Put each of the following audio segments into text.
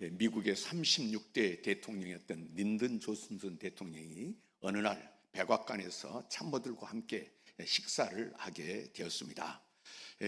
미국의 36대 대통령이었던 린든 조슨슨 대통령이 어느 날 백악관에서 참모들과 함께 식사를 하게 되었습니다.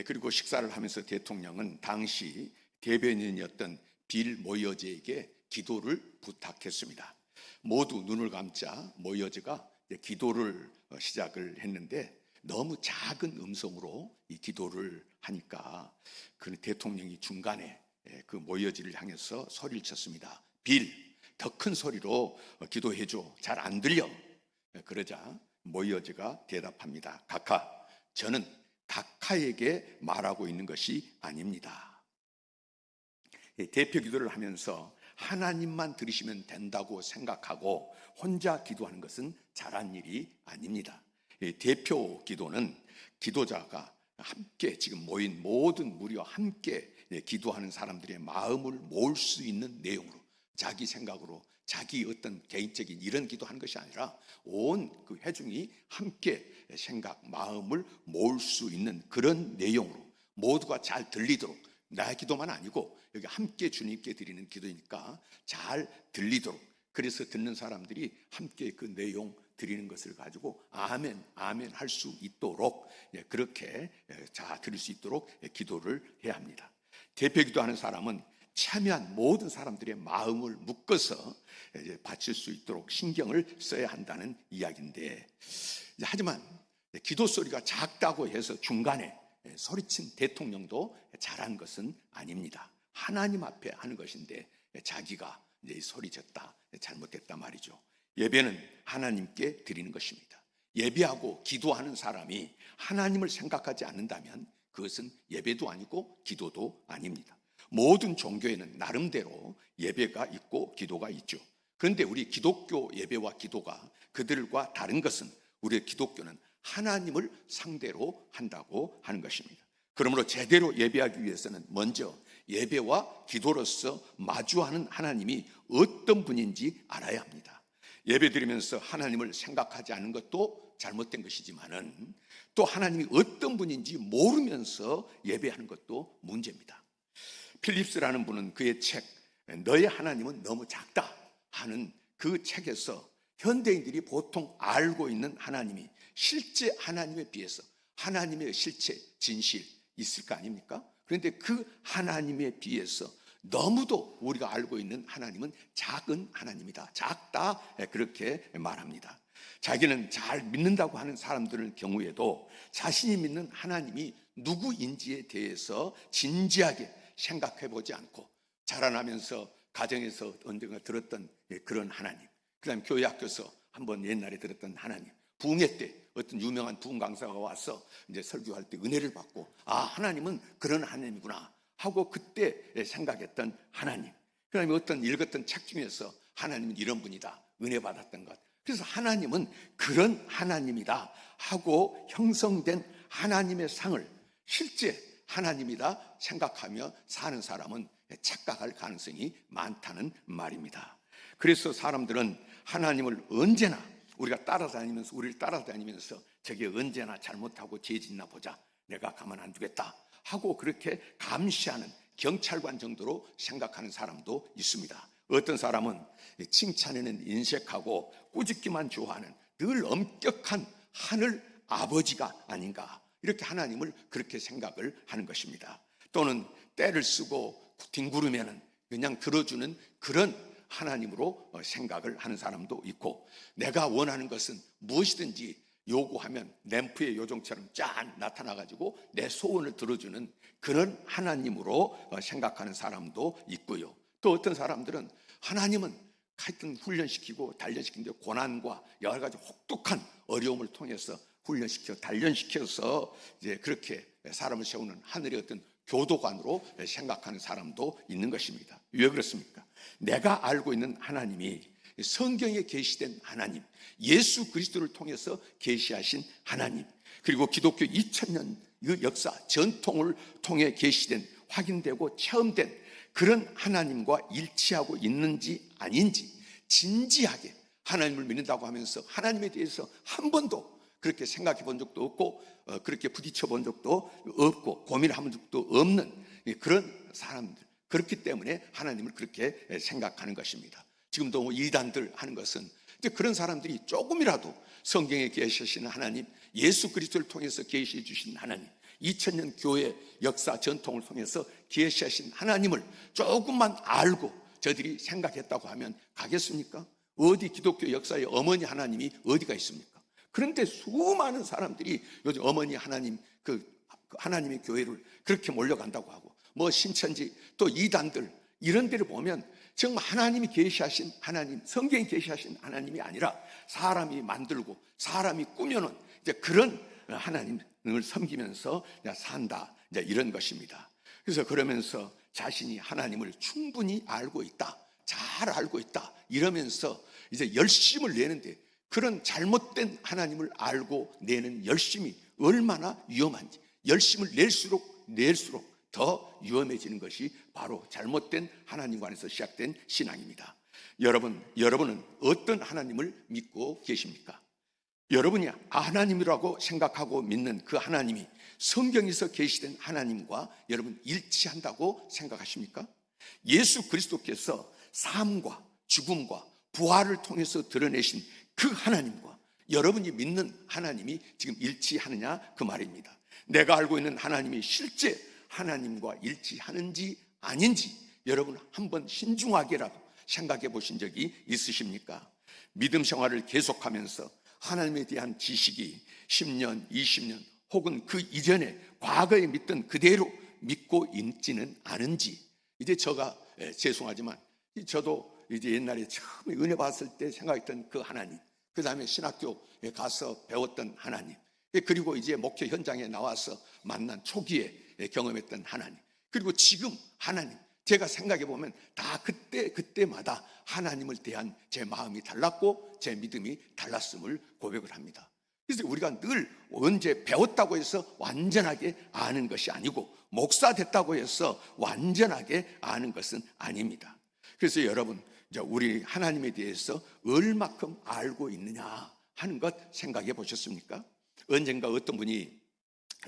그리고 식사를 하면서 대통령은 당시 대변인이었던 빌 모이어즈에게 기도를 부탁했습니다. 모두 눈을 감자 모이어즈가 기도를 시작을 했는데 너무 작은 음성으로 이 기도를 하니까 그 대통령이 중간에 그 모이어즈를 향해서 소리를 쳤습니다. 빌, 더 큰 소리로 기도해줘. 잘 안 들려. 그러자 모이어즈가 대답합니다. 각하, 저는 각하에게 말하고 있는 것이 아닙니다. 대표 기도를 하면서 하나님만 들으시면 된다고 생각하고 혼자 기도하는 것은 잘한 일이 아닙니다. 대표 기도는 기도자가 함께 지금 모인 모든 무리와 함께 기도하는 사람들의 마음을 모을 수 있는 내용으로, 자기 생각으로 자기 어떤 개인적인 이런 기도하는 것이 아니라 온 그 회중이 함께 생각, 마음을 모을 수 있는 그런 내용으로 모두가 잘 들리도록, 나의 기도만 아니고 여기 함께 주님께 드리는 기도니까 잘 들리도록, 그래서 듣는 사람들이 함께 그 내용 드리는 것을 가지고 아멘, 아멘 할 수 있도록, 그렇게 자 들을 수 있도록 기도를 해야 합니다. 대표 기도하는 사람은 참여한 모든 사람들의 마음을 묶어서 바칠 수 있도록 신경을 써야 한다는 이야기인데, 하지만 기도 소리가 작다고 해서 중간에 소리친 대통령도 잘한 것은 아닙니다. 하나님 앞에 하는 것인데 자기가 이제 소리쳤다, 잘못했다 말이죠. 예배는 하나님께 드리는 것입니다. 예배하고 기도하는 사람이 하나님을 생각하지 않는다면 그것은 예배도 아니고 기도도 아닙니다. 모든 종교에는 나름대로 예배가 있고 기도가 있죠. 그런데 우리 기독교 예배와 기도가 그들과 다른 것은, 우리 기독교는 하나님을 상대로 한다고 하는 것입니다. 그러므로 제대로 예배하기 위해서는 먼저 예배와 기도로서 마주하는 하나님이 어떤 분인지 알아야 합니다. 예배 드리면서 하나님을 생각하지 않는 것도 잘못된 것이지만은 또 하나님이 어떤 분인지 모르면서 예배하는 것도 문제입니다. 필립스라는 분은 그의 책 너의 하나님은 너무 작다 하는 그 책에서 현대인들이 보통 알고 있는 하나님이 실제 하나님에 비해서 하나님의 실체, 진실 있을 거 아닙니까? 그런데 그 하나님에 비해서 너무도 우리가 알고 있는 하나님은 작은 하나님이다, 작다, 그렇게 말합니다. 자기는 잘 믿는다고 하는 사람들의 경우에도 자신이 믿는 하나님이 누구인지에 대해서 진지하게 생각해 보지 않고, 자라나면서 가정에서 언젠가 들었던 그런 하나님, 그 다음에 교회 학교에서 한번 옛날에 들었던 하나님, 부흥회 때 어떤 유명한 부흥 강사가 와서 이제 설교할 때 은혜를 받고, 아, 하나님은 그런 하나님이구나 하고 그때 생각했던 하나님, 그 다음에 어떤 읽었던 책 중에서 하나님은 이런 분이다, 은혜 받았던 것, 그래서 하나님은 그런 하나님이다 하고 형성된 하나님의 상을 실제 하나님이다 생각하며 사는 사람은 착각할 가능성이 많다는 말입니다. 그래서 사람들은 하나님을 언제나 우리를 따라다니면서 저게 언제나 잘못하고 죄 짓나 보자, 내가 가만 안 두겠다 하고 그렇게 감시하는 경찰관 정도로 생각하는 사람도 있습니다. 어떤 사람은 칭찬에는 인색하고 꾸짖기만 좋아하는 늘 엄격한 하늘 아버지가 아닌가, 이렇게 하나님을 그렇게 생각을 하는 것입니다. 또는 때를 쓰고 뒹구르면 그냥 들어주는 그런 하나님으로 생각을 하는 사람도 있고, 내가 원하는 것은 무엇이든지 요구하면 램프의 요정처럼 짠 나타나가지고 내 소원을 들어주는 그런 하나님으로 생각하는 사람도 있고요. 또 어떤 사람들은 하나님은 하여튼 훈련시키고 단련시키는데 고난과 여러 가지 혹독한 어려움을 통해서 훈련시켜 단련시켜서 이제 그렇게 사람을 세우는 하늘의 어떤 교도관으로 생각하는 사람도 있는 것입니다. 왜 그렇습니까? 내가 알고 있는 하나님이 성경에 계시된 하나님, 예수 그리스도를 통해서 계시하신 하나님, 그리고 기독교 2000년 역사 전통을 통해 계시된, 확인되고 체험된 그런 하나님과 일치하고 있는지 아닌지 진지하게 하나님을 믿는다고 하면서 하나님에 대해서 한 번도 그렇게 생각해 본 적도 없고 그렇게 부딪혀 본 적도 없고 고민을 한 적도 없는 그런 사람들, 그렇기 때문에 하나님을 그렇게 생각하는 것입니다. 지금도 이단들 하는 것은 이제 그런 사람들이 조금이라도 성경에 계시는 하나님, 예수 그리스도를 통해서 계시해 주신 하나님, 2000년 교회 역사 전통을 통해서 계시하신 하나님을 조금만 알고 저들이 생각했다고 하면 가겠습니까? 어디 기독교 역사에 어머니 하나님이 어디가 있습니까? 그런데 수많은 사람들이 요즘 어머니 하나님, 하나님의 교회를 그렇게 몰려간다고 하고, 뭐 신천지 또 이단들 이런 데를 보면 정말 하나님이 계시하신 하나님, 성경이 계시하신 하나님이 아니라 사람이 만들고 사람이 꾸며놓은 이제 그런 하나님을 섬기면서 산다, 이제 이런 것입니다. 그래서 그러면서 자신이 하나님을 충분히 알고 있다, 잘 알고 있다 이러면서 이제 열심을 내는데, 그런 잘못된 하나님을 알고 내는 열심이 얼마나 위험한지, 열심을 낼수록 더 위험해지는 것이 바로 잘못된 하나님과 안에서 시작된 신앙입니다. 여러분은 어떤 하나님을 믿고 계십니까? 여러분이 하나님이라고 생각하고 믿는 그 하나님이 성경에서 계시된 하나님과 여러분 일치한다고 생각하십니까? 예수 그리스도께서 삶과 죽음과 부활을 통해서 드러내신 그 하나님과 여러분이 믿는 하나님이 지금 일치하느냐 그 말입니다. 내가 알고 있는 하나님이 실제 하나님과 일치하는지 아닌지 여러분 한번 신중하게라도 생각해 보신 적이 있으십니까? 믿음 생활을 계속하면서 하나님에 대한 지식이 10년, 20년 혹은 그 이전에 과거에 믿던 그대로 믿고 있지는 않은지, 이제 제가 죄송하지만 저도 이제 옛날에 처음에 은혜 받았을 때 생각했던 그 하나님, 그 다음에 신학교에 가서 배웠던 하나님, 그리고 이제 목회 현장에 나와서 만난 초기에 경험했던 하나님, 그리고 지금 하나님, 제가 생각해 보면 다 그때마다 하나님을 대한 제 마음이 달랐고 제 믿음이 달랐음을 고백을 합니다. 그래서 우리가 늘 언제 배웠다고 해서 완전하게 아는 것이 아니고, 목사 됐다고 해서 완전하게 아는 것은 아닙니다. 그래서 여러분, 우리 하나님에 대해서 얼마큼 알고 있느냐 하는 것 생각해 보셨습니까? 언젠가 어떤 분이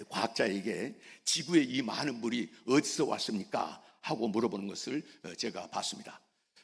과학자에게 지구에 이 많은 물이 어디서 왔습니까? 하고 물어보는 것을 제가 봤습니다.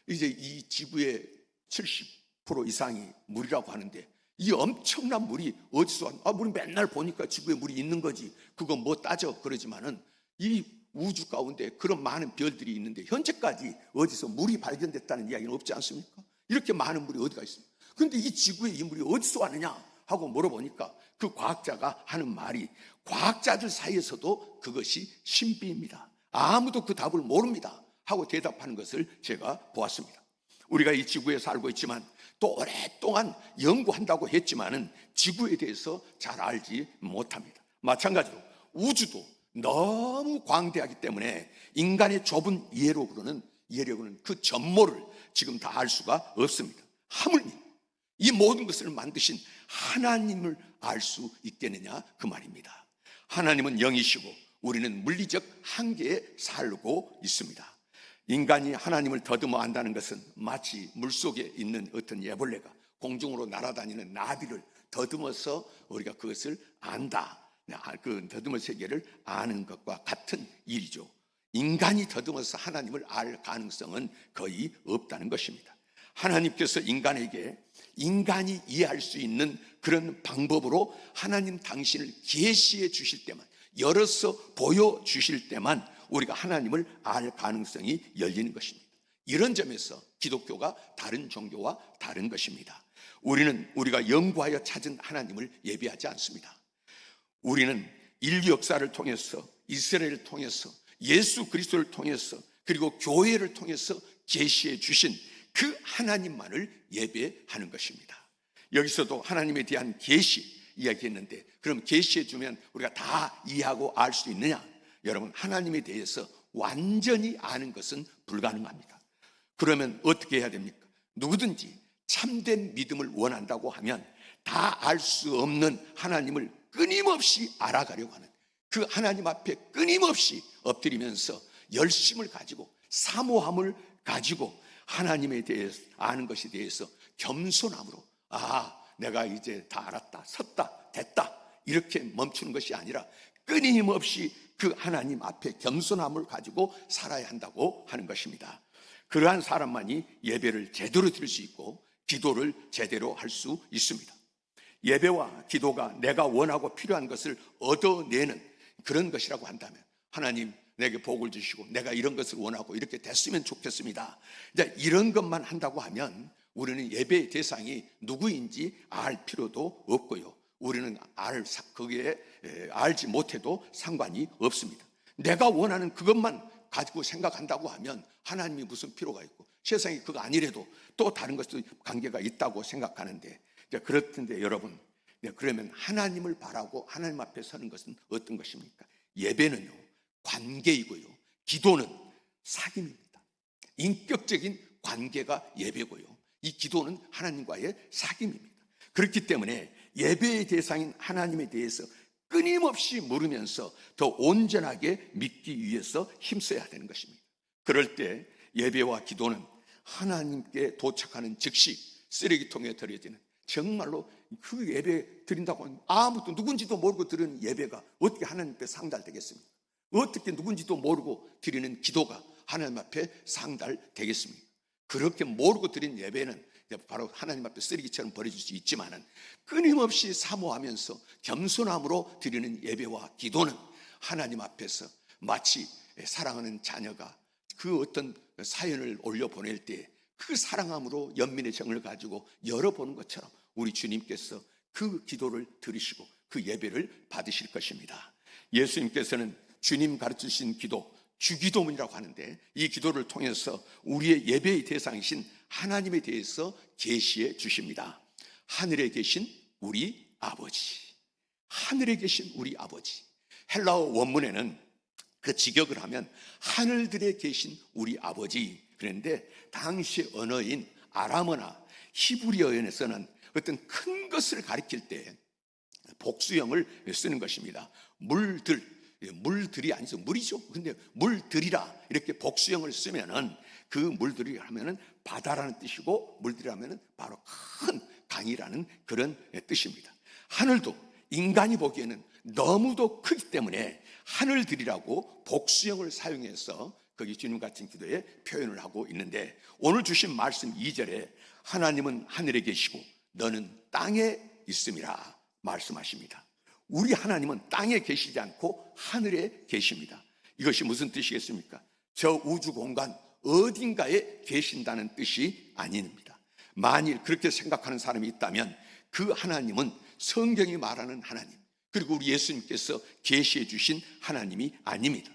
이제 이 지구의 70% 이상이 물이라고 하는데, 이 엄청난 물이 어디서 왔나? 물이 맨날 보니까 지구에 물이 있는 거지, 그거 뭐 따져 그러지만은 이 우주 가운데 그런 많은 별들이 있는데 현재까지 어디서 물이 발견됐다는 이야기는 없지 않습니까? 이렇게 많은 물이 어디가 있습니까? 그런데 이 지구에 이 물이 어디서 왔느냐 하고 물어보니까 그 과학자가 하는 말이, 과학자들 사이에서도 그것이 신비입니다, 아무도 그 답을 모릅니다 하고 대답하는 것을 제가 보았습니다. 우리가 이 지구에 살고 있지만 또 오랫동안 연구한다고 했지만은 지구에 대해서 잘 알지 못합니다. 마찬가지로 우주도 너무 광대하기 때문에 인간의 좁은 이해력으로는 그 전모를 지금 다 알 수가 없습니다. 하물며 이 모든 것을 만드신 하나님을 알 수 있겠느냐 그 말입니다. 하나님은 영이시고 우리는 물리적 한계에 살고 있습니다. 인간이 하나님을 더듬어 안다는 것은 마치 물속에 있는 어떤 애벌레가 공중으로 날아다니는 나비를 더듬어서 우리가 그것을 안다, 그 더듬어 세계를 아는 것과 같은 일이죠. 인간이 더듬어서 하나님을 알 가능성은 거의 없다는 것입니다. 하나님께서 인간에게 인간이 이해할 수 있는 그런 방법으로 하나님 당신을 계시해 주실 때만, 열어서 보여주실 때만 우리가 하나님을 알 가능성이 열리는 것입니다. 이런 점에서 기독교가 다른 종교와 다른 것입니다. 우리가 연구하여 찾은 하나님을 예배하지 않습니다. 우리는 인류 역사를 통해서, 이스라엘을 통해서, 예수 그리스도를 통해서, 그리고 교회를 통해서 계시해 주신 그 하나님만을 예배하는 것입니다. 여기서도 하나님에 대한 계시 이야기했는데, 그럼 계시해 주면 우리가 다 이해하고 알 수 있느냐? 여러분, 하나님에 대해서 완전히 아는 것은 불가능합니다. 그러면 어떻게 해야 됩니까? 누구든지 참된 믿음을 원한다고 하면 다 알 수 없는 하나님을 끊임없이 알아가려고 하는, 그 하나님 앞에 끊임없이 엎드리면서 열심을 가지고 사모함을 가지고 하나님에 대해서 아는 것에 대해서 겸손함으로, 내가 이제 다 알았다, 섰다, 됐다 이렇게 멈추는 것이 아니라 끊임없이 그 하나님 앞에 겸손함을 가지고 살아야 한다고 하는 것입니다. 그러한 사람만이 예배를 제대로 드릴 수 있고 기도를 제대로 할 수 있습니다. 예배와 기도가 내가 원하고 필요한 것을 얻어내는 그런 것이라고 한다면, 하나님 내게 복을 주시고 내가 이런 것을 원하고 이렇게 됐으면 좋겠습니다, 이제 이런 것만 한다고 하면 우리는 예배의 대상이 누구인지 알 필요도 없고요, 우리는 거기에 알지 못해도 상관이 없습니다. 내가 원하는 그것만 가지고 생각한다고 하면 하나님이 무슨 필요가 있고, 세상에 그거 아니래도 또 다른 것도 관계가 있다고 생각하는데, 그렇던데 여러분, 그러면 하나님을 바라고 하나님 앞에 서는 것은 어떤 것입니까? 예배는요 관계이고요, 기도는 사귐입니다. 인격적인 관계가 예배고요, 이 기도는 하나님과의 사귐입니다. 그렇기 때문에 예배의 대상인 하나님에 대해서 끊임없이 물으면서 더 온전하게 믿기 위해서 힘써야 되는 것입니다. 그럴 때 예배와 기도는 하나님께 도착하는 즉시 쓰레기통에 버려지는, 정말로 그 예배 드린다고 하면 아무도 누군지도 모르고 드리는 예배가 어떻게 하나님께 상달되겠습니까? 어떻게 누군지도 모르고 드리는 기도가 하나님 앞에 상달되겠습니까? 그렇게 모르고 드린 예배는 바로 하나님 앞에 쓰레기처럼 버려질 수 있지만은, 끊임없이 사모하면서 겸손함으로 드리는 예배와 기도는 하나님 앞에서 마치 사랑하는 자녀가 그 어떤 사연을 올려 보낼 때 그 사랑함으로 연민의 정을 가지고 열어보는 것처럼 우리 주님께서 그 기도를 들으시고 그 예배를 받으실 것입니다. 예수님께서는 주님 가르치신 기도, 주기도문이라고 하는데, 이 기도를 통해서 우리의 예배의 대상이신 하나님에 대해서 계시해 주십니다. 하늘에 계신 우리 아버지, 하늘에 계신 우리 아버지. 헬라어 원문에는 그 직역을 하면 하늘들에 계신 우리 아버지 그랬는데, 당시 언어인 아람어나 히브리어에서는 어떤 큰 것을 가리킬 때 복수형을 쓰는 것입니다. 물들이 아니죠, 물이죠. 근데 물들이라 이렇게 복수형을 쓰면은, 그 물들이 하면은 바다라는 뜻이고, 물들이 하면은 바로 큰 강이라는 그런 뜻입니다. 하늘도 인간이 보기에는 너무도 크기 때문에 하늘들이라고 복수형을 사용해서 거기 주님 같은 기도에 표현을 하고 있는데, 오늘 주신 말씀 2절에 하나님은 하늘에 계시고 너는 땅에 있음이라 말씀하십니다. 우리 하나님은 땅에 계시지 않고 하늘에 계십니다. 이것이 무슨 뜻이겠습니까? 저 우주 공간 어딘가에 계신다는 뜻이 아닙니다. 만일 그렇게 생각하는 사람이 있다면 그 하나님은 성경이 말하는 하나님, 그리고 우리 예수님께서 계시해 주신 하나님이 아닙니다.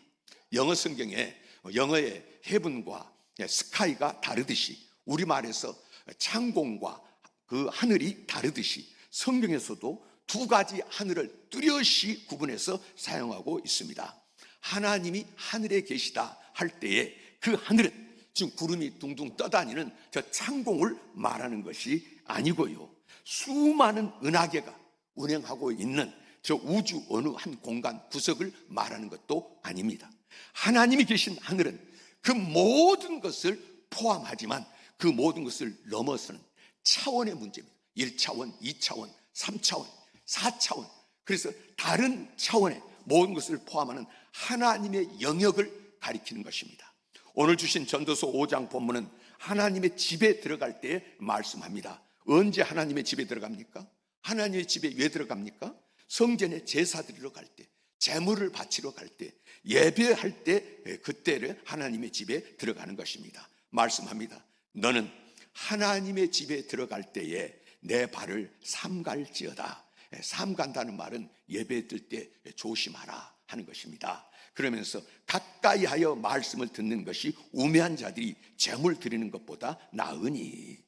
영어 성경에 영어의 heaven과 sky가 다르듯이, 우리말에서 창공과 그 하늘이 다르듯이 성경에서도 두 가지 하늘을 뚜렷이 구분해서 사용하고 있습니다. 하나님이 하늘에 계시다 할 때에 그 하늘은 지금 구름이 둥둥 떠다니는 저 창공을 말하는 것이 아니고요, 수많은 은하계가 운행하고 있는 저 우주 어느 한 공간 구석을 말하는 것도 아닙니다. 하나님이 계신 하늘은 그 모든 것을 포함하지만 그 모든 것을 넘어서는 차원의 문제입니다. 1차원, 2차원, 3차원, 4차원, 그래서 다른 차원의 모든 것을 포함하는 하나님의 영역을 가리키는 것입니다. 오늘 주신 전도서 5장 본문은 하나님의 집에 들어갈 때 말씀합니다. 언제 하나님의 집에 들어갑니까? 하나님의 집에 왜 들어갑니까? 성전에 제사 드리러 갈 때, 제물을 바치러 갈 때, 예배할 때, 그때를 하나님의 집에 들어가는 것입니다. 말씀합니다. 너는 하나님의 집에 들어갈 때에 내 발을 삼갈지어다. 삼간다는 말은 예배 들 때 조심하라 하는 것입니다. 그러면서 가까이 하여 말씀을 듣는 것이 우매한 자들이 제물 드리는 것보다 나으니.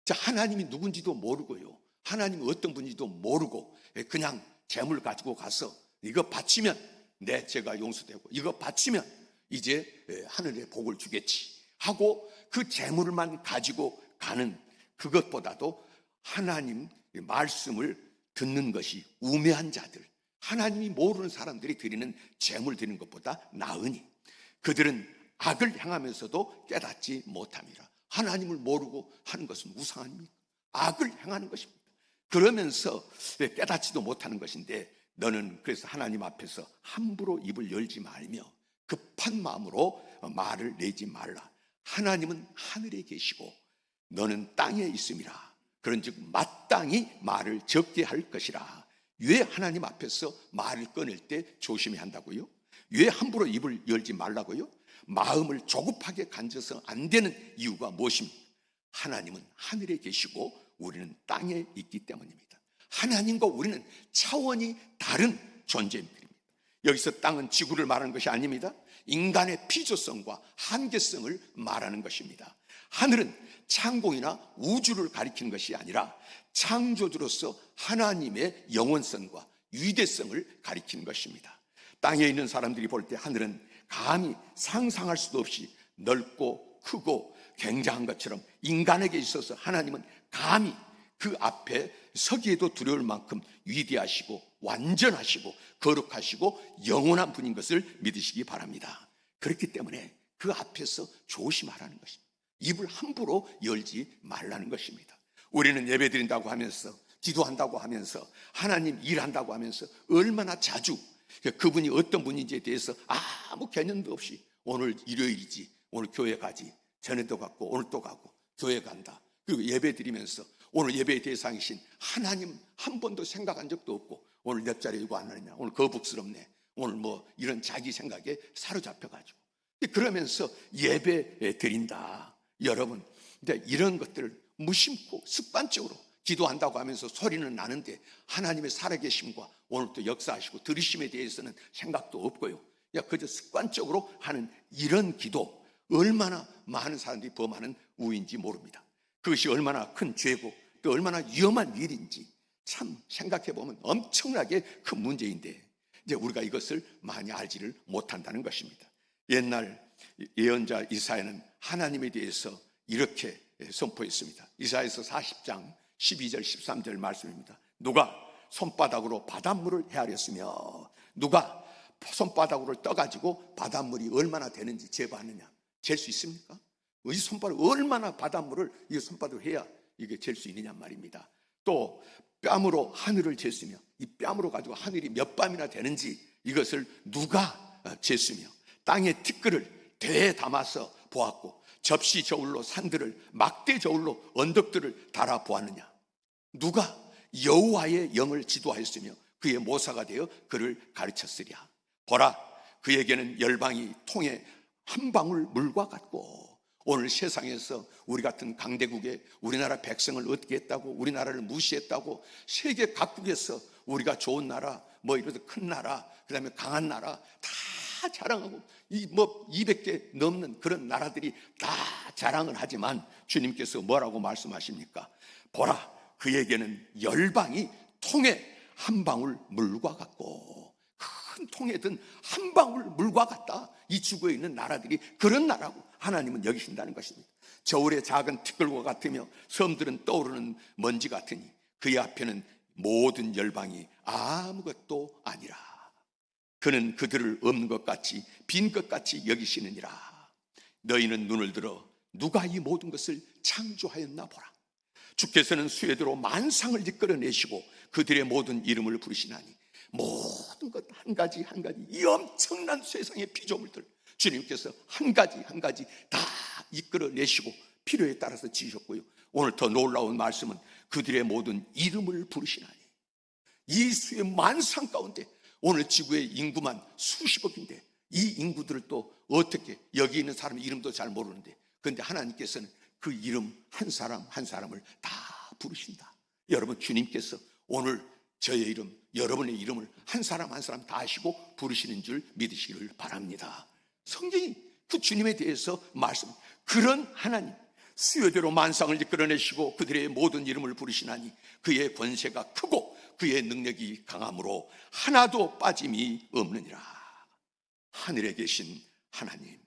자, 하나님이 누군지도 모르고요, 하나님이 어떤 분인지도 모르고 그냥 제물 가지고 가서 이거 바치면 내 죄가 용서되고 이거 바치면 이제 하늘의 복을 주겠지 하고 그 제물만 가지고 가는 그것보다도 하나님 말씀을 듣는 것이 우매한 자들, 하나님이 모르는 사람들이 드리는 제물 드리는 것보다 나으니 그들은 악을 행하면서도 깨닫지 못함이라. 하나님을 모르고 하는 것은 우상 아닙니까? 악을 행하는 것입니다. 그러면서 깨닫지도 못하는 것인데, 너는 그래서 하나님 앞에서 함부로 입을 열지 말며 급한 마음으로 말을 내지 말라. 하나님은 하늘에 계시고 너는 땅에 있음이라. 그런즉 마땅히 말을 적게 할 것이라. 왜 하나님 앞에서 말을 꺼낼 때 조심해야 한다고요? 왜 함부로 입을 열지 말라고요? 마음을 조급하게 간져서 안 되는 이유가 무엇입니까? 하나님은 하늘에 계시고 우리는 땅에 있기 때문입니다. 하나님과 우리는 차원이 다른 존재입니다. 여기서 땅은 지구를 말하는 것이 아닙니다. 인간의 피조성과 한계성을 말하는 것입니다. 하늘은 창공이나 우주를 가리키는 것이 아니라 창조주로서 하나님의 영원성과 위대성을 가리키는 것입니다. 땅에 있는 사람들이 볼 때 하늘은 감히 상상할 수도 없이 넓고 크고 굉장한 것처럼 인간에게 있어서 하나님은 감히 그 앞에 서기에도 두려울 만큼 위대하시고 완전하시고 거룩하시고 영원한 분인 것을 믿으시기 바랍니다. 그렇기 때문에 그 앞에서 조심하라는 것입니다. 입을 함부로 열지 말라는 것입니다. 우리는 예배드린다고 하면서 기도한다고 하면서 하나님 일한다고 하면서 얼마나 자주 그분이 어떤 분인지에 대해서 아무 개념도 없이 오늘 일요일이지 오늘 교회 가지 전에도 갔고 오늘 또 가고 교회 간다 그리고 예배드리면서 오늘 예배의 대상이신 하나님 한 번도 생각한 적도 없고 오늘 몇 자리 이거 안 하느냐 오늘 거북스럽네 오늘 뭐 이런 자기 생각에 사로잡혀가지고 그러면서 예배 드린다. 여러분 이런 것들을 무심코 습관적으로 기도한다고 하면서 소리는 나는데 하나님의 살아계심과 오늘 또 역사하시고 들으심에 대해서는 생각도 없고요. 그저 습관적으로 하는 이런 기도 얼마나 많은 사람들이 범하는 우인지 모릅니다. 그것이 얼마나 큰 죄고 또 얼마나 위험한 일인지 참 생각해보면 엄청나게 큰 문제인데 이제 우리가 이것을 많이 알지를 못한다는 것입니다. 옛날 예언자 이사야는 하나님에 대해서 이렇게 선포했습니다. 이사야서 40장 12절 13절 말씀입니다. 누가 손바닥으로 바닷물을 헤아렸으며 누가 손바닥으로 떠가지고 바닷물이 얼마나 되는지 재봤느냐. 잴 수 있습니까? 이 손바닥 얼마나 바닷물을 이 손바닥으로 해야 이게 잴 수 있느냐 말입니다. 또 뺨으로 하늘을 쟀으며 이 뺨으로 가지고 하늘이 몇 밤이나 되는지 이것을 누가 쟀으며 땅에 티끌을 대에 담아서 보았고 접시 저울로 산들을 막대 저울로 언덕들을 달아 보았느냐. 누가 여호와의 영을 지도하였으며 그의 모사가 되어 그를 가르쳤으랴. 보라 그에게는 열방이 통에 한 방울 물과 같고 오늘 세상에서 우리 같은 강대국에 우리나라 백성을 어떻게 했다고 우리나라를 무시했다고 세계 각국에서 우리가 좋은 나라 뭐 이래서 큰 나라 그다음에 강한 나라 다 자랑하고 이 뭐 200개 넘는 그런 나라들이 다 자랑을 하지만 주님께서 뭐라고 말씀하십니까? 보라 그에게는 열방이 통에 한 방울 물과 같고 큰 통에 든 한 방울 물과 같다. 이 지구에 있는 나라들이 그런 나라고 하나님은 여기신다는 것입니다. 저울의 작은 티끌과 같으며 섬들은 떠오르는 먼지 같으니 그의 앞에는 모든 열방이 아무것도 아니라 그는 그들을 없는 것 같이 빈 것 같이 여기시느니라. 너희는 눈을 들어 누가 이 모든 것을 창조하였나 보라. 주께서는 수혜대로 만상을 이끌어내시고 그들의 모든 이름을 부르시나니 모든 것 한 가지 한 가지 이 엄청난 세상의 피조물들 주님께서 한 가지 한 가지 다 이끌어내시고 필요에 따라서 지으셨고요. 오늘 더 놀라운 말씀은 그들의 모든 이름을 부르시나니 이 수의 만상 가운데 오늘 지구의 인구만 수십억인데 이 인구들을 또 어떻게 여기 있는 사람 이름도 잘 모르는데 그런데 하나님께서는 그 이름 한 사람 한 사람을 다 부르신다. 여러분 주님께서 오늘 저의 이름 여러분의 이름을 한 사람 한 사람 다 아시고 부르시는 줄 믿으시기를 바랍니다. 성경이 그 주님에 대해서 말씀 그런 하나님 수요대로 만상을 이끌어내시고 그들의 모든 이름을 부르시나니 그의 권세가 크고 그의 능력이 강함으로 하나도 빠짐이 없느니라. 하늘에 계신 하나님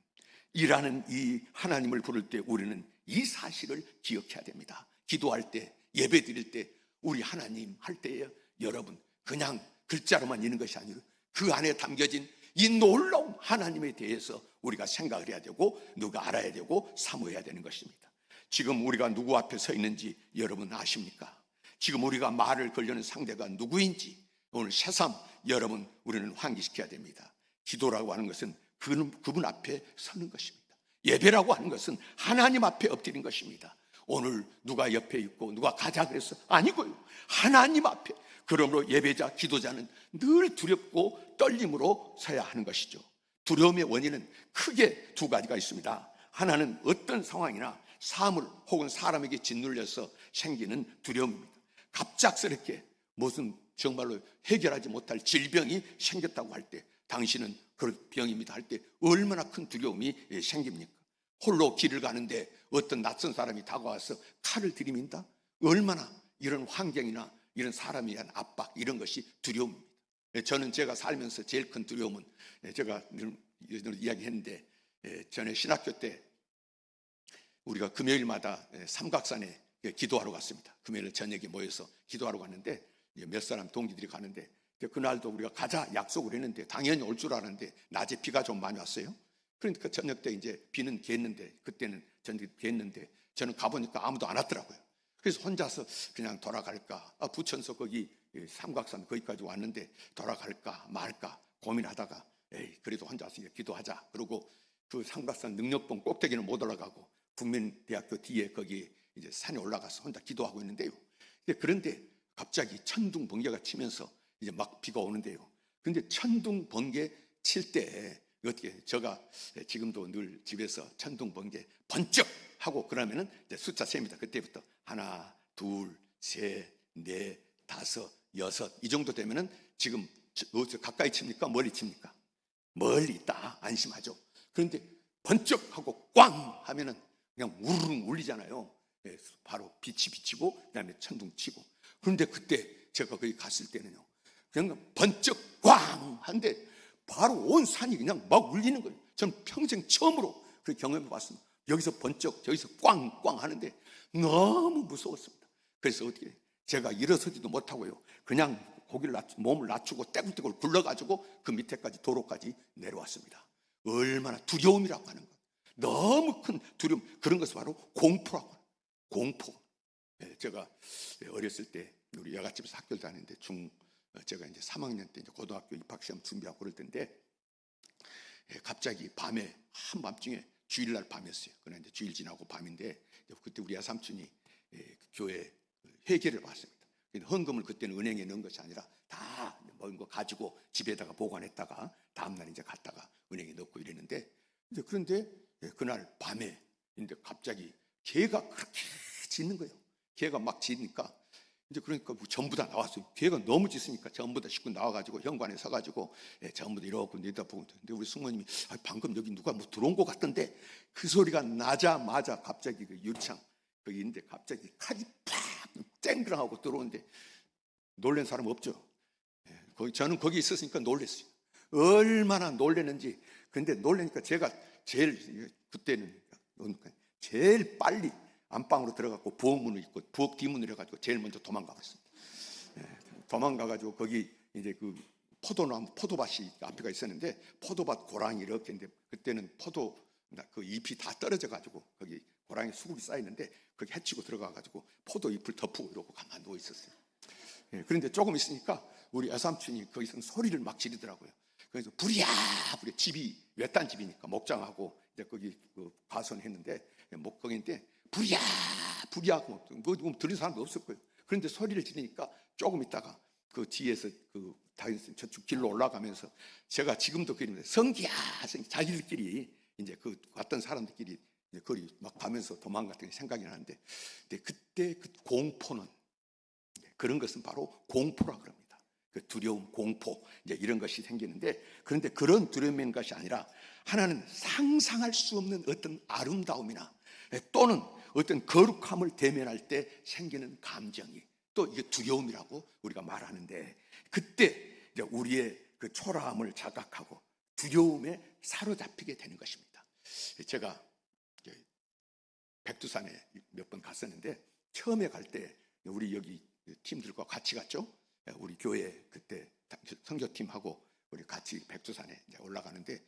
이라는 이 하나님을 부를 때 우리는 이 사실을 기억해야 됩니다. 기도할 때 예배 드릴 때 우리 하나님 할 때에 여러분 그냥 글자로만 있는 것이 아니라 그 안에 담겨진 이 놀라운 하나님에 대해서 우리가 생각을 해야 되고 누가 알아야 되고 사모해야 되는 것입니다. 지금 우리가 누구 앞에 서 있는지 여러분 아십니까? 지금 우리가 말을 걸려는 상대가 누구인지 오늘 새삼 여러분 우리는 환기시켜야 됩니다. 기도라고 하는 것은 그분 앞에 서는 것입니다. 예배라고 하는 것은 하나님 앞에 엎드린 것입니다. 오늘 누가 옆에 있고 누가 가자 그래서 아니고요, 하나님 앞에. 그러므로 예배자, 기도자는 늘 두렵고 떨림으로 서야 하는 것이죠. 두려움의 원인은 크게 두 가지가 있습니다. 하나는 어떤 상황이나 사물 혹은 사람에게 짓눌려서 생기는 두려움입니다. 갑작스럽게 무슨 정말로 해결하지 못할 질병이 생겼다고 할 때, 당신은 그런 병입니다 할 때 얼마나 큰 두려움이 생깁니까? 홀로 길을 가는데 어떤 낯선 사람이 다가와서 칼을 들이민다? 얼마나 이런 환경이나 이런 사람에 대한 압박, 이런 것이 두려움입니다. 저는 제가 살면서 제일 큰 두려움은, 제가 늘 이야기했는데, 전에 신학교 때 우리가 금요일마다 삼각산에 기도하러 갔습니다. 금요일 저녁에 모여서 기도하러 갔는데, 몇 사람 동기들이 가는데, 그날도 우리가 가자 약속을 했는데 당연히 올 줄 알았는데 낮에 비가 좀 많이 왔어요. 그러니까 저녁 때 이제 비는 개었는데, 그때는 저녁에 개었는데 저는 가보니까 아무도 안 왔더라고요. 그래서 혼자서 그냥 돌아갈까, 부천서 거기 삼각산 거기까지 왔는데 돌아갈까 말까 고민하다가, 그래도 혼자서 기도하자. 그리고 그 삼각산 능력봉 꼭대기는 못 올라가고 국민대학교 뒤에 거기 이제 산에 올라가서 혼자 기도하고 있는데요. 그런데 갑자기 천둥 번개가 치면서 이제 막 비가 오는데요. 그런데 천둥 번개 칠 때 어떻게, 제가 지금도 늘 집에서 천둥 번개 번쩍 하고 그러면은 이제 숫자 셉니다. 그때부터 하나, 둘, 셋, 넷, 다섯, 여섯, 이 정도 되면은 지금 가까이 칩니까? 멀리 칩니까? 멀리 있다, 안심하죠. 그런데 번쩍 하고 꽝 하면은 그냥 우르릉 울리잖아요. 바로 빛이 비치고 그다음에 천둥 치고. 그런데 그때 제가 거기 갔을 때는요, 그냥 번쩍 꽝 한데 바로 온 산이 그냥 막 울리는 거예요. 저는 평생 처음으로 그 경험해 봤습니다. 여기서 번쩍 저기서 꽝꽝 하는데 너무 무서웠습니다. 그래서 어떻게, 제가 일어서지도 못하고요, 그냥 몸을 낮추고 떼굴떼굴 굴러가지고 그 밑에까지 도로까지 내려왔습니다. 얼마나 두려움이라고 하는 것, 너무 큰 두려움, 그런 것이 바로 공포라고 합니다. 공포. 제가 어렸을 때 우리 여갓집에서 학교를 다니는데 제가 이제 3학년 때 이제 고등학교 입학시험 준비하고 그럴 텐데, 갑자기 밤에 한밤중에 주일날 밤이었어요. 그날 이제 주일 지나고 밤인데, 그때 우리 아삼촌이 교회 회계를 봤습니다. 헌금을 그때는 은행에 넣은 것이 아니라 다 먹은 거 가지고 집에다가 보관했다가 다음날 이제 갔다가 은행에 넣고 이랬는데, 그런데 그날 밤에 근데 갑자기 개가 그렇게 짖는 거예요. 개가 막 짖으니까 이제 그러니까 전부 다 나왔어요. 개가 너무 짖으니까 전부 다 식구 나와가지고 현관에 서가지고 전부 다 이러고 내다보고. 근데 우리 숙모님이 방금 여기 누가 뭐 들어온 것 같던데, 그 소리가 나자마자 갑자기 그 유리창 거기 있는데 갑자기 칼이 팍 쨍그랑하고 들어오는데 놀란 사람 없죠. 저는 거기 있었으니까 놀랐어요. 얼마나 놀랐는지. 근데 놀라니까 제가 제일 그때는 제일 빨리 안방으로 들어갔고 부엌 문을 있고 부엌 뒷문을 해가지고 제일 먼저 도망가봤습니다. 도망가가지고 거기 이제 그 포도밭이 앞에가 있었는데, 포도밭 고랑이 이렇게 있는데, 그때는 포도 그 잎이 다 떨어져가지고 거기 고랑이 수국이 쌓이는데 거기 해치고 들어가가지고 포도 잎을 덮고 이러고 가만 누워 있었어요. 그런데 조금 있으니까 우리 여삼촌이 거기서 소리를 막 지르더라고요. 그래서 불이야, 불이, 집이 외딴 집이니까 목장하고 이제 거기 그 과선했는데 목거기인데 불이야, 불이야, 뭐 들은 사람도 없을 거예요. 그런데 소리를 지르니까 조금 있다가 그 뒤에서 그 저쪽 길로 올라가면서, 제가 지금도 그립니다. 성기야, 자기들끼리 이제 그 왔던 사람들끼리 이제 거리 막 가면서 도망갔던 게 생각이 나는데, 근데 그때 그 공포는, 그런 것은 바로 공포라 그럽니다. 그 두려움, 공포, 이제 이런 것이 생기는데, 그런데 그런 두려움이 있는 것이 아니라 하나는 상상할 수 없는 어떤 아름다움이나 또는 어떤 거룩함을 대면할 때 생기는 감정이 또 이게 두려움이라고 우리가 말하는데, 그때 이제 우리의 그 초라함을 자각하고 두려움에 사로잡히게 되는 것입니다. 제가 백두산에 몇 번 갔었는데, 처음에 갈 때 우리 여기 팀들과 같이 갔죠. 우리 교회 그때 선교팀하고 우리 같이 백두산에 이제 올라가는데,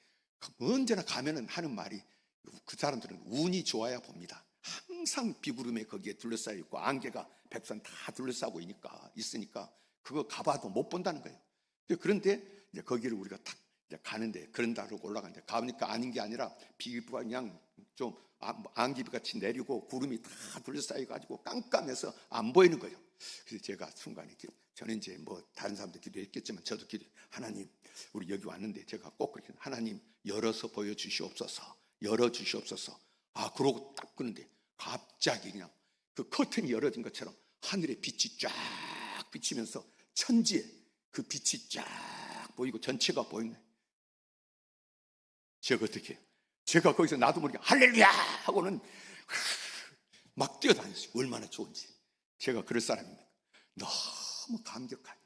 언제나 가면은 하는 말이, 그 사람들은 운이 좋아야 봅니다. 항상 비구름에 거기에 둘러싸여 있고 안개가 백두산 다 둘러싸고 있으니까 그거 가봐도 못 본다는 거예요. 그런데 이제 거기를 우리가 탁 이제 가는데, 그런다고 올라가는데, 가보니까 아닌 게 아니라 비가 그냥 좀 안개비 같이 내리고 구름이 다 둘러싸여가지고 깜깜해서 안 보이는 거예요. 그래서 제가 순간에, 저는 이제 뭐 다른 사람도 기도했겠지만 저도 하나님, 우리 여기 왔는데 제가 꼭 그렇게, 하나님 열어서 보여주시옵소서, 열어주시옵소서. 그러고 딱 끄는데 갑자기 그냥 그 커튼이 열어진 것처럼 하늘에 빛이 쫙 비치면서 천지에 그 빛이 쫙 보이고 전체가 보이네. 제가 어떻게 해요? 제가 거기서 나도 모르게 할렐루야 하고는 막 뛰어다녔어요. 얼마나 좋은지. 제가 그럴 사람입니다. 너무 감격하니.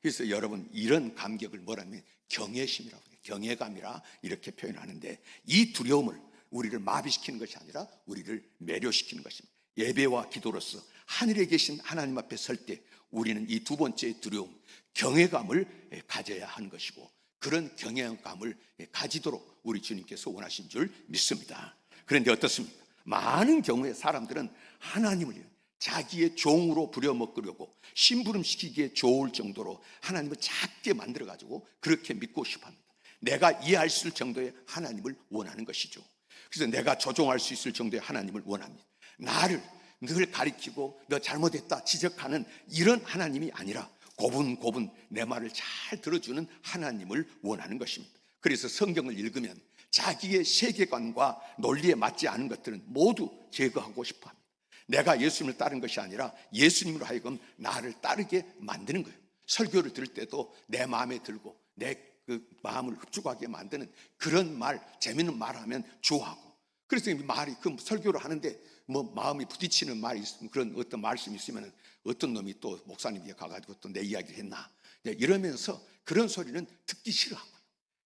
그래서 여러분, 이런 감격을 뭐라면 경외심이라고 해요. 경외감이라 이렇게 표현하는데, 이 두려움을 우리를 마비시키는 것이 아니라 우리를 매료시키는 것입니다. 예배와 기도로서 하늘에 계신 하나님 앞에 설 때 우리는 이 두 번째 두려움, 경외감을 가져야 하는 것이고, 그런 경외감을 가지도록 우리 주님께서 원하신 줄 믿습니다. 그런데 어떻습니까? 많은 경우에 사람들은 하나님을 자기의 종으로 부려먹으려고 심부름시키기에 좋을 정도로 하나님을 작게 만들어가지고 그렇게 믿고 싶어합니다. 내가 이해할 수 있을 정도의 하나님을 원하는 것이죠. 그래서 내가 조종할 수 있을 정도의 하나님을 원합니다. 나를 늘 가리키고 너 잘못했다 지적하는 이런 하나님이 아니라 고분고분 내 말을 잘 들어주는 하나님을 원하는 것입니다. 그래서 성경을 읽으면 자기의 세계관과 논리에 맞지 않은 것들은 모두 제거하고 싶어합니다. 내가 예수님을 따른 것이 아니라 예수님으로 하여금 나를 따르게 만드는 거예요. 설교를 들을 때도 내 마음에 들고 내 그 마음을 흡족하게 만드는 그런 말, 재밌는 말하면 좋아하고. 그래서 이 말이, 그 설교를 하는데 뭐 마음이 부딪히는 말이 있으면, 그런 어떤 말씀이 있으면 어떤 놈이 또 목사님에게 가가지고 또 내 이야기를 했나 이러면서 그런 소리는 듣기 싫어하고요.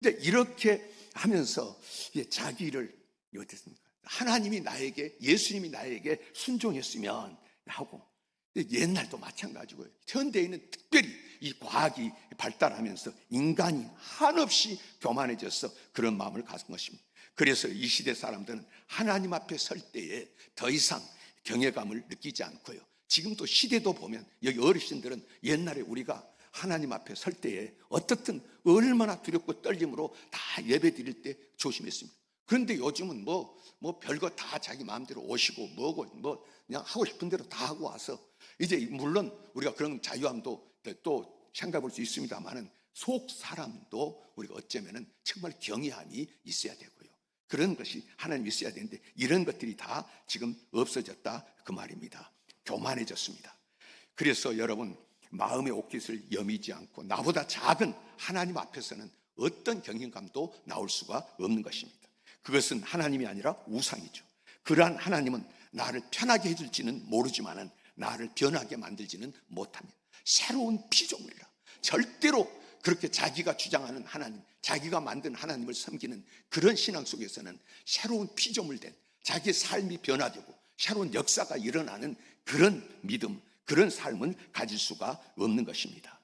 근데 이렇게 하면서 자기를 어땠습니까? 하나님이 나에게, 예수님이 나에게 순종했으면 하고, 옛날도 마찬가지고요. 현대에는 특별히 이 과학이 발달하면서 인간이 한없이 교만해져서 그런 마음을 가진 것입니다. 그래서 이 시대 사람들은 하나님 앞에 설 때에 더 이상 경외감을 느끼지 않고요. 지금도 시대도 보면, 여기 어르신들은 옛날에 우리가 하나님 앞에 설 때에 어떻든 얼마나 두렵고 떨림으로 다 예배 드릴 때 조심했습니다. 그런데 요즘은 뭐 별거 다 자기 마음대로 오시고 뭐고 뭐 그냥 하고 싶은 대로 다 하고 와서, 이제 물론 우리가 그런 자유함도 또 생각해 볼 수 있습니다만은 속 사람도 우리가 어쩌면은 정말 경외함이 있어야 되고요. 그런 것이 하나님 있어야 되는데 이런 것들이 다 지금 없어졌다 그 말입니다. 교만해졌습니다. 그래서 여러분, 마음의 옥깃을 여미지 않고 나보다 작은 하나님 앞에서는 어떤 경외감도 나올 수가 없는 것입니다. 그것은 하나님이 아니라 우상이죠. 그러한 하나님은 나를 편하게 해줄지는 모르지만은 나를 변하게 만들지는 못합니다. 새로운 피조물이라. 절대로 그렇게 자기가 주장하는 하나님, 자기가 만든 하나님을 섬기는 그런 신앙 속에서는 새로운 피조물 된, 자기의 삶이 변화되고 새로운 역사가 일어나는 그런 믿음, 그런 삶은 가질 수가 없는 것입니다.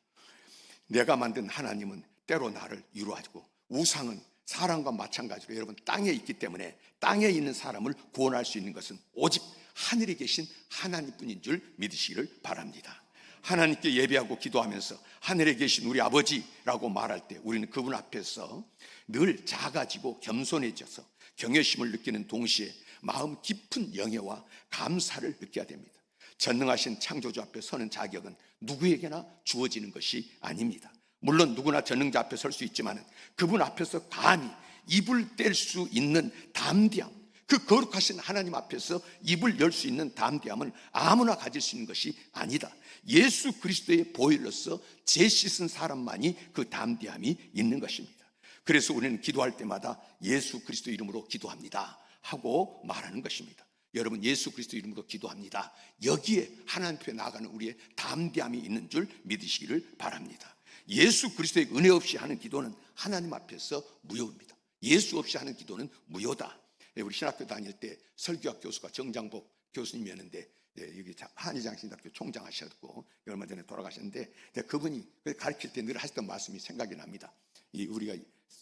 내가 만든 하나님은 때로 나를 위로하고, 우상은 사람과 마찬가지로 여러분 땅에 있기 때문에 땅에 있는 사람을 구원할 수 있는 것은 오직 하늘에 계신 하나님뿐인 줄 믿으시기를 바랍니다. 하나님께 예배하고 기도하면서 하늘에 계신 우리 아버지라고 말할 때 우리는 그분 앞에서 늘 작아지고 겸손해져서 경외심을 느끼는 동시에 마음 깊은 영예와 감사를 느껴야 됩니다. 전능하신 창조주 앞에 서는 자격은 누구에게나 주어지는 것이 아닙니다. 물론 누구나 전능자 앞에 설 수 있지만 그분 앞에서 감히 입을 뗄 수 있는 담대함, 그 거룩하신 하나님 앞에서 입을 열 수 있는 담대함은 아무나 가질 수 있는 것이 아니다. 예수 그리스도의 보혈로서 죄 씻은 사람만이 그 담대함이 있는 것입니다. 그래서 우리는 기도할 때마다 예수 그리스도 이름으로 기도합니다 하고 말하는 것입니다. 여러분, 예수 그리스도 이름으로 기도합니다. 여기에 하나님 앞에 나아가는 우리의 담대함이 있는 줄 믿으시기를 바랍니다. 예수 그리스도의 은혜 없이 하는 기도는 하나님 앞에서 무효입니다. 예수 없이 하는 기도는 무효다. 우리 신학교 다닐 때 설교학 교수가 정장복 교수님이었는데, 여기 한의장신학교 총장 하셨고 얼마 전에 돌아가셨는데, 그분이 가르칠 때 늘 하셨던 말씀이 생각이 납니다. 우리가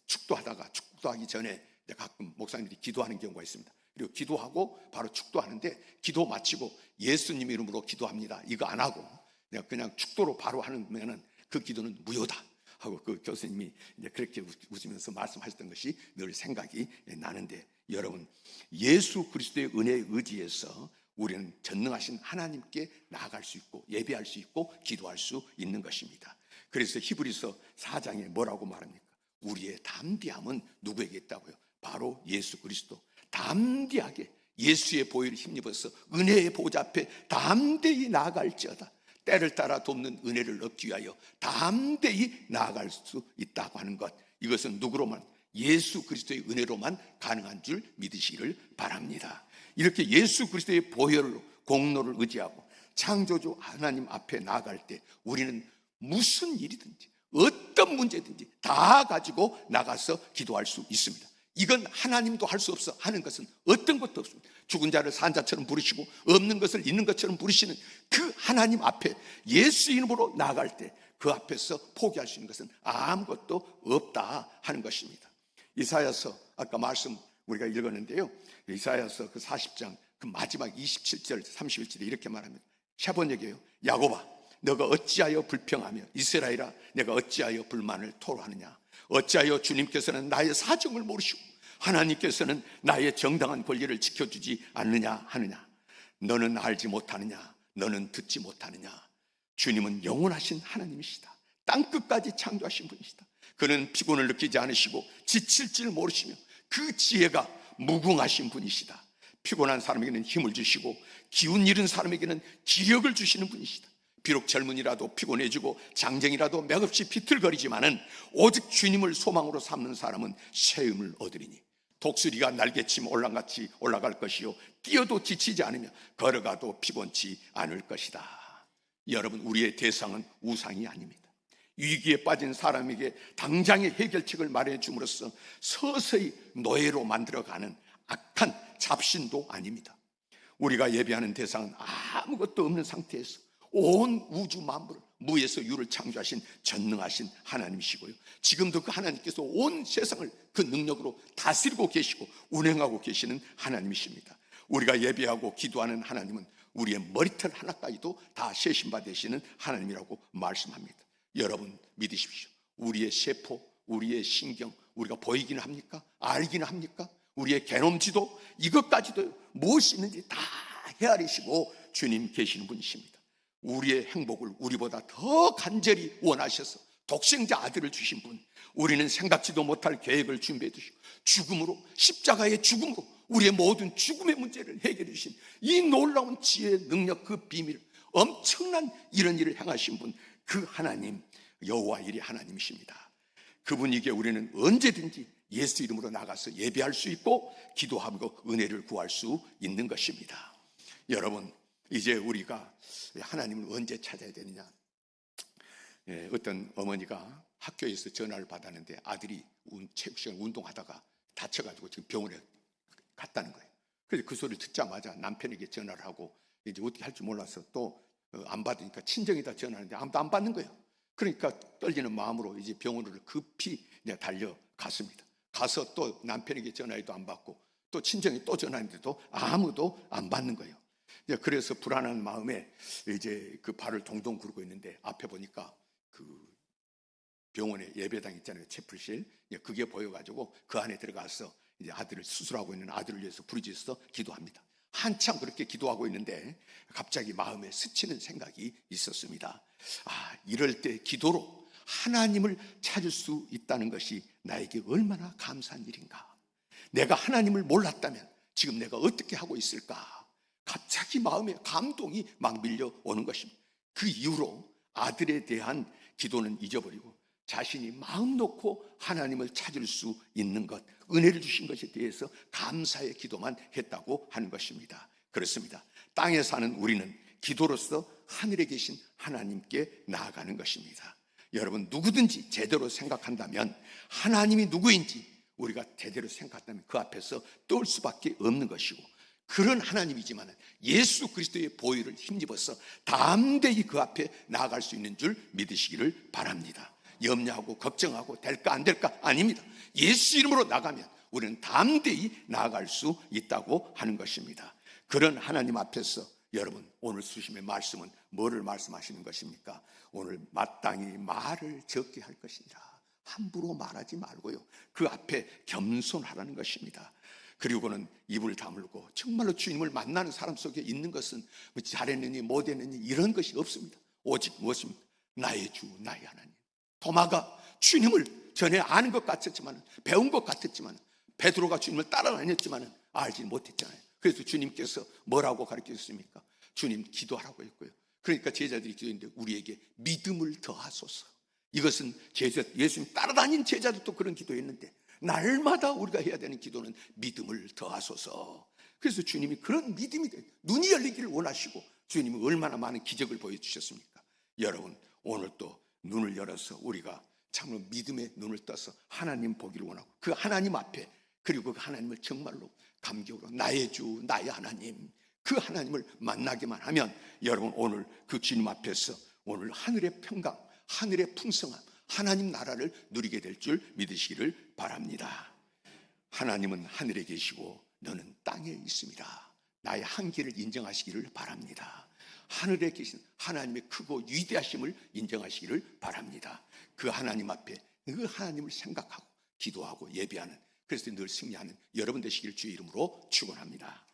축도하기 전에 가끔 목사님들이 기도하는 경우가 있습니다. 그리고 기도하고 바로 축도하는데, 기도 마치고 예수님 이름으로 기도합니다 이거 안 하고 내가 그냥 축도로 바로 하면은 그 기도는 무효다 하고 그 교수님이 이제 그렇게 웃으면서 말씀하셨던 것이 늘 생각이 나는데, 여러분, 예수 그리스도의 은혜에 의지해서 우리는 전능하신 하나님께 나아갈 수 있고 예배할 수 있고 기도할 수 있는 것입니다. 그래서 히브리서 4장에 뭐라고 말합니까? 우리의 담대함은 누구에게 있다고요? 바로 예수 그리스도. 담대하게 예수의 보혈을 힘입어서 은혜의 보좌 앞에 담대히 나아갈지어다. 때를 따라 돕는 은혜를 얻기 위하여 담대히 나아갈 수 있다고 하는 것, 이것은 누구로만? 예수 그리스도의 은혜로만 가능한 줄 믿으시기를 바랍니다. 이렇게 예수 그리스도의 보혈로 공로를 의지하고 창조주 하나님 앞에 나아갈 때 우리는 무슨 일이든지 어떤 문제든지 다 가지고 나가서 기도할 수 있습니다. 이건 하나님도 할 수 없어 하는 것은 어떤 것도 없습니다. 죽은 자를 산 자처럼 부르시고 없는 것을 있는 것처럼 부르시는 그 하나님 앞에 예수 이름으로 나아갈 때 그 앞에서 포기할 수 있는 것은 아무것도 없다 하는 것입니다. 이사야서 아까 말씀 우리가 읽었는데요, 이사야서 그 40장 그 마지막 27절 31절에 이렇게 말합니다. 샤본역이에요. 야곱아, 너가 어찌하여 불평하며 이스라엘아, 내가 어찌하여 불만을 토로하느냐? 어찌하여 주님께서는 나의 사정을 모르시고 하나님께서는 나의 정당한 권리를 지켜주지 않느냐 하느냐? 너는 알지 못하느냐? 너는 듣지 못하느냐? 주님은 영원하신 하나님이시다. 땅끝까지 창조하신 분이시다. 그는 피곤을 느끼지 않으시고 지칠 줄 모르시며 그 지혜가 무궁하신 분이시다. 피곤한 사람에게는 힘을 주시고 기운 잃은 사람에게는 기력을 주시는 분이시다. 비록 젊은이라도 피곤해지고 장정이라도 맥없이 비틀거리지만은 오직 주님을 소망으로 삼는 사람은 새 힘을 얻으리니 독수리가 날개치며 올랑같이 올라갈 것이요 뛰어도 지치지 않으며 걸어가도 피곤치 않을 것이다. 여러분, 우리의 대상은 우상이 아닙니다. 위기에 빠진 사람에게 당장의 해결책을 말해 줌으로써 서서히 노예로 만들어가는 악한 잡신도 아닙니다. 우리가 예배하는 대상은 아무것도 없는 상태에서 온 우주 만물을 무에서 유를 창조하신 전능하신 하나님이시고요, 지금도 그 하나님께서 온 세상을 그 능력으로 다스리고 계시고 운행하고 계시는 하나님이십니다. 우리가 예배하고 기도하는 하나님은 우리의 머리털 하나까지도 다 세신바 되시는 하나님이라고 말씀합니다. 여러분 믿으십시오. 우리의 세포, 우리의 신경, 우리가 보이기는 합니까? 알기는 합니까? 우리의 게놈 지도, 이것까지도 무엇이 있는지 다 헤아리시고 주님 계시는 분이십니다. 우리의 행복을 우리보다 더 간절히 원하셔서 독생자 아들을 주신 분, 우리는 생각지도 못할 계획을 준비해 두시고 죽음으로, 십자가의 죽음으로 우리의 모든 죽음의 문제를 해결해 주신 이 놀라운 지혜의 능력, 그 비밀, 엄청난 이런 일을 행하신 분, 그 하나님 여호와 일이 하나님이십니다. 그분에게 우리는 언제든지 예수 이름으로 나가서 예배할 수 있고 기도하고 은혜를 구할 수 있는 것입니다. 여러분, 이제 우리가 하나님을 언제 찾아야 되느냐? 어떤 어머니가 학교에서 전화를 받았는데 아들이 체육 시간 운동하다가 다쳐가지고 지금 병원에 갔다는 거예요. 그래서 그 소리를 듣자마자 남편에게 전화를 하고 이제 어떻게 할 줄 몰라서 또 안 받으니까 친정에다 전화하는데 아무도 안 받는 거예요. 그러니까 떨리는 마음으로 이제 병원으로 급히 이제 달려갔습니다. 가서 또 남편에게 전화해도 안 받고 또 친정에 또 전화했는데도 아무도 안 받는 거예요. 그래서 불안한 마음에 이제 그 발을 동동 구르고 있는데 앞에 보니까 그 병원에 예배당 있잖아요, 채플실. 그게 보여가지고 그 안에 들어가서 이제 아들을 수술하고 있는 아들을 위해서 부르짖어서 기도합니다. 한참 그렇게 기도하고 있는데 갑자기 마음에 스치는 생각이 있었습니다. 이럴 때 기도로 하나님을 찾을 수 있다는 것이 나에게 얼마나 감사한 일인가. 내가 하나님을 몰랐다면 지금 내가 어떻게 하고 있을까. 갑자기 마음에 감동이 막 밀려오는 것입니다. 그 이후로 아들에 대한 기도는 잊어버리고 자신이 마음 놓고 하나님을 찾을 수 있는 것, 은혜를 주신 것에 대해서 감사의 기도만 했다고 하는 것입니다. 그렇습니다. 땅에 사는 우리는 기도로서 하늘에 계신 하나님께 나아가는 것입니다. 여러분, 누구든지 제대로 생각한다면 하나님이 누구인지 우리가 제대로 생각한다면 그 앞에서 떨 수밖에 없는 것이고, 그런 하나님이지만 예수 그리스도의 보혈을 힘입어서 담대히 그 앞에 나아갈 수 있는 줄 믿으시기를 바랍니다. 염려하고 걱정하고 될까 안 될까? 아닙니다. 예수 이름으로 나가면 우리는 담대히 나아갈 수 있다고 하는 것입니다. 그런 하나님 앞에서 여러분, 오늘 수심의 말씀은 뭐를 말씀하시는 것입니까? 오늘 마땅히 말을 적게 할 것이니라. 함부로 말하지 말고요, 그 앞에 겸손하라는 것입니다. 그리고는 입을 다물고 정말로 주님을 만나는 사람 속에 있는 것은 뭐 잘했느니 못했느니 이런 것이 없습니다. 오직 무엇입니까? 나의 주 나의 하나님. 도마가 주님을 전에 아는 것 같았지만, 배운 것 같았지만, 베드로가 주님을 따라다녔지만 알지 못했잖아요. 그래서 주님께서 뭐라고 가르치셨습니까? 주님 기도하라고 했고요. 그러니까 제자들이 기도했는데 우리에게 믿음을 더하소서. 이것은 예수님 따라다닌 제자들도 그런 기도했는데 날마다 우리가 해야 되는 기도는 믿음을 더하소서. 그래서 주님이 그런 믿음이 눈이 열리기를 원하시고 주님이 얼마나 많은 기적을 보여주셨습니까? 여러분, 오늘 또 눈을 열어서 우리가 참으로 믿음의 눈을 떠서 하나님 보기를 원하고 그 하나님 앞에, 그리고 그 하나님을 정말로 감격으로 나의 주 나의 하나님, 그 하나님을 만나기만 하면 여러분, 오늘 그 주님 앞에서 오늘 하늘의 평강, 하늘의 풍성함, 하나님 나라를 누리게 될 줄 믿으시기를 바랍니다. 하나님은 하늘에 계시고 너는 땅에 있습니다. 나의 한계를 인정하시기를 바랍니다. 하늘에 계신 하나님의 크고 위대하심을 인정하시기를 바랍니다. 그 하나님 앞에 그 하나님을 생각하고 기도하고 예배하는, 그래서 늘 승리하는 여러분 되시기를 주의 이름으로 축원합니다.